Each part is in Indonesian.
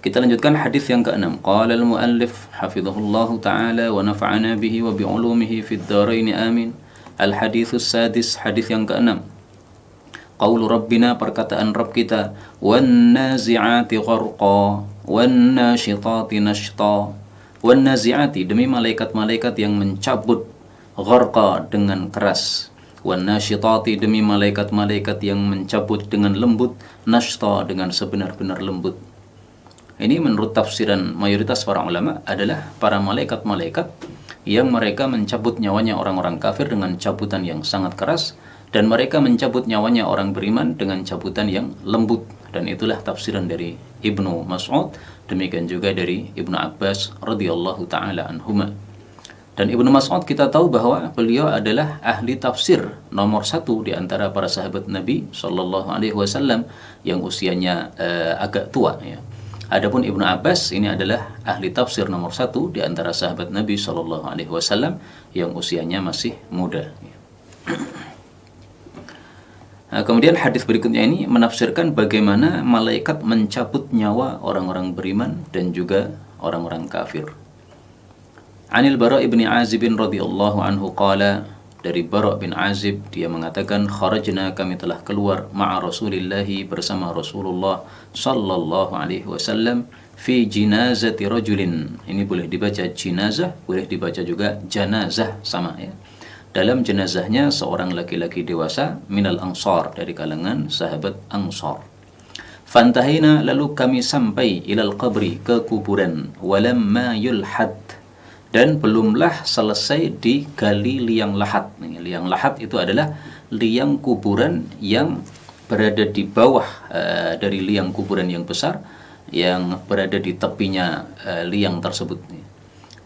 Kita lanjutkan hadis yang ke-6. Qala al-muallif hafizahullahu taala wa nafa'ana bihi wa bi 'ulumihi fid dharain amin. Al-haditsus sadis, hadis yang ke-6. Qaulu rabbina, perkataan Rabb kita, wan nazi'ati gharqa wan nasyitati nashta. Wan nazi'ati, demi malaikat-malaikat yang mencabut, gharqa dengan keras, wan nasyitati, demi malaikat-malaikat yang mencabut dengan lembut, nashta, dengan sebenar-benar lembut. Ini menurut tafsiran mayoritas para ulama adalah para malaikat-malaikat yang mereka mencabut nyawanya orang-orang kafir dengan cabutan yang sangat keras, dan mereka mencabut nyawanya orang beriman dengan cabutan yang lembut. Dan itulah tafsiran dari Ibnu Mas'ud, demikian juga dari Ibnu Abbas radhiyallahu taala anhuma. Dan Ibnu Mas'ud kita tahu bahwa beliau adalah ahli tafsir nomor 1 di antara para sahabat Nabi sallallahu alaihi wasallam yang usianya agak tua ya. Adapun Ibnu Abbas ini adalah ahli tafsir nomor 1 di antara sahabat Nabi sallallahu alaihi wasallam yang usianya masih muda. Nah, kemudian hadis berikutnya ini menafsirkan bagaimana malaikat mencabut nyawa orang-orang beriman dan juga orang-orang kafir. Anil Bara' ibn Azib radhiyallahu anhu qala, dari Bara' bin Azib dia mengatakan, kharajna, kami telah keluar, ma'a Rasulillahi, bersama Rasulullah sallallahu alaihi wasallam, fi jinazati rajulin. Ini boleh dibaca jinazah, boleh dibaca juga janazah, sama ya. Dalam jenazahnya seorang laki-laki dewasa, minal ansar, dari kalangan sahabat Ansar. Fantahina, lalu kami sampai, ilal qabri, ke kuburan, walamma yulhad, dan belumlah selesai digali liang lahat. Liang lahat itu adalah liang kuburan yang berada di bawah dari liang kuburan yang besar, yang berada di tepinya liang tersebut.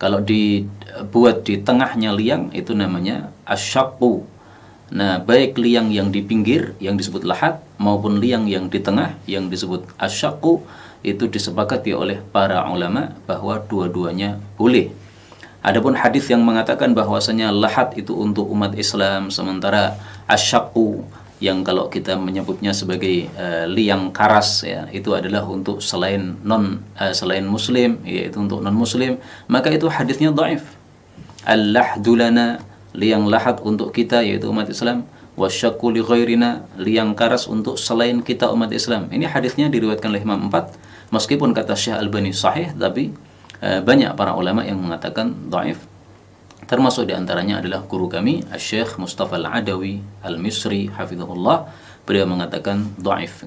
Kalau dibuat di tengahnya liang, itu namanya asyaqqu. Nah, baik liang yang di pinggir yang disebut lahat maupun liang yang di tengah yang disebut asyaqqu, itu disepakati oleh para ulama bahwa dua-duanya boleh. Adapun hadis yang mengatakan bahwasanya lahat itu untuk umat Islam, sementara asyaqqu yang kalau kita menyebutnya sebagai liang karas ya, itu adalah untuk selain muslim, yaitu untuk non muslim, maka itu hadisnya dhaif. Al-lahdu lana, liang lahat untuk kita yaitu umat Islam, wasyaqqu li ghairina, liang karas untuk selain kita umat Islam. Ini hadisnya diriwayatkan oleh Imam 4, meskipun kata Syekh Albani sahih, tapi banyak para ulama yang mengatakan dhaif. Termasuk diantaranya adalah guru kami, Syekh Mustafa Al-Adawi Al-Misri hafizahullah, beliau mengatakan dhaif.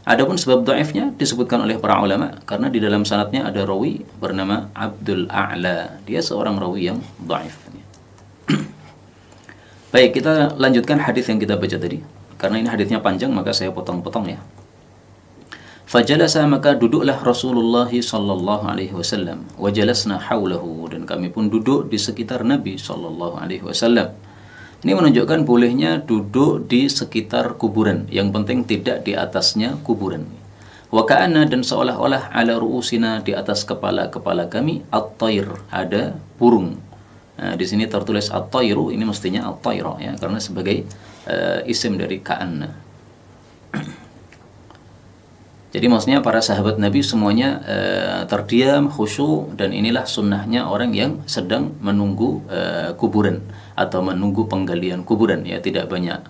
Adapun sebab dhaifnya disebutkan oleh para ulama karena di dalam sanadnya ada rawi bernama Abdul A'la, dia seorang rawi yang dhaif. Baik, kita lanjutkan hadis yang kita baca tadi. Karena ini hadisnya panjang maka saya potong-potong ya. Fajalasa, maka duduklah Rasulullah sallallahu alaihi wasallam, wa jalasna haulahu, dan kami pun duduk di sekitar Nabi sallallahu alaihi wasallam. Ini menunjukkan bolehnya duduk di sekitar kuburan, yang penting tidak di atasnya kuburan. Wa ka'anna, dan seolah-olah, ala ru'usina, di atas kepala-kepala kami, at-tayr, ada burung. Nah, di sini tertulis at-tayru, ini mestinya at-tayra ya, karena sebagai isim dari ka'anna. Jadi maksudnya para sahabat Nabi semuanya terdiam, khusyuk, dan inilah sunnahnya orang yang sedang menunggu kuburan atau menunggu penggalian kuburan ya, tidak banyak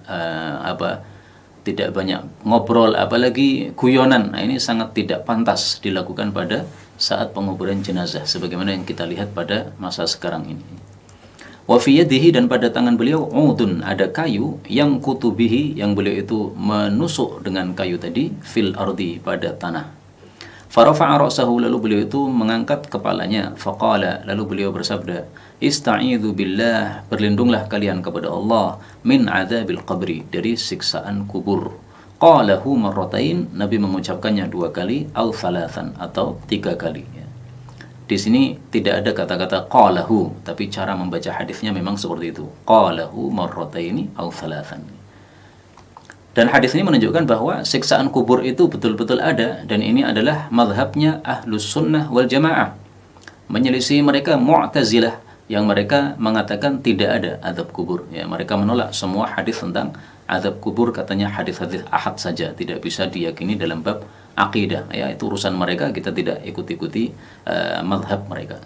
tidak banyak ngobrol, apalagi guyonan. Nah, ini sangat tidak pantas dilakukan pada saat penguburan jenazah sebagaimana yang kita lihat pada masa sekarang ini. Wa fi yadihi, dan pada tangan beliau, udun, ada kayu, yang kutubihi, yang beliau itu menusuk dengan kayu tadi, fil ardi, pada tanah. Farafa'a ra'sahu, lalu beliau itu mengangkat kepalanya, faqala, lalu beliau bersabda, ista'idzu billah, berlindunglah kalian kepada Allah, min adzabil qabri, dari siksaan kubur. Qalahu marratain, Nabi mengucapkannya 2 kali, au thalathan, atau 3 kali. Di sini tidak ada kata-kata qalahu, tapi cara membaca hadisnya memang seperti itu. Qalahu marrataini aw thalathan. Dan hadis ini menunjukkan bahwa siksaan kubur itu betul-betul ada, dan ini adalah mazhabnya Ahlus Sunnah wal Jamaah. Menyelisih mereka Mu'tazilah yang mereka mengatakan tidak ada azab kubur. Ya, mereka menolak semua hadis tentang azab kubur katanya hadis-hadis ahad saja, tidak bisa diyakini dalam bab akidah. Ya, itu urusan mereka, kita tidak ikut-ikuti mazhab mereka.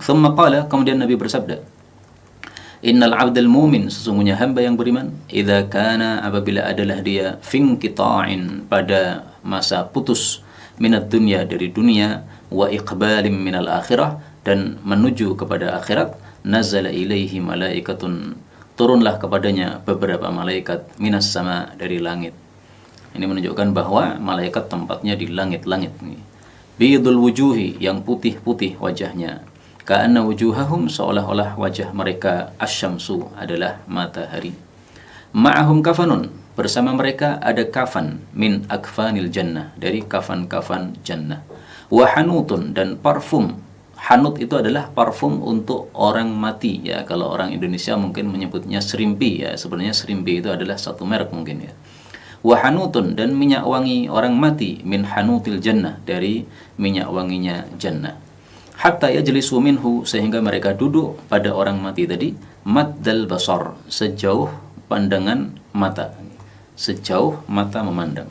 Thumma qala, kemudian Nabi bersabda, Innal abdal mumin, sesungguhnya hamba yang beriman, idza kana, apabila adalah dia, finqita'in, pada masa putus, minad dunya, dari dunia, wa iqbalim minal akhirah, dan menuju kepada akhirat, nazala ilaihi malaikatun, turunlah kepadanya beberapa malaikat, minas sama, dari langit. Ini menunjukkan bahwa malaikat tempatnya di langit-langit. Bidul wujuhi, yang putih-putih wajahnya, ka'anna wujuhahum, seolah-olah wajah mereka asyamsu, adalah matahari. Ma'ahum kafanun, bersama mereka ada kafan, min akfanil jannah, dari kafan-kafan jannah. Wa hanutun, dan parfum. Hanut itu adalah parfum untuk orang mati, ya. Kalau orang Indonesia mungkin menyebutnya serimpi, ya. Sebenarnya serimpi itu adalah satu merek mungkin, ya. Wa hanutun, dan minyak wangi orang mati, min hanutil jannah, dari minyak wanginya jannah. Hatta yajlisu minhu, sehingga mereka duduk pada orang mati tadi, maddal basar, sejauh pandangan mata, sejauh mata memandang.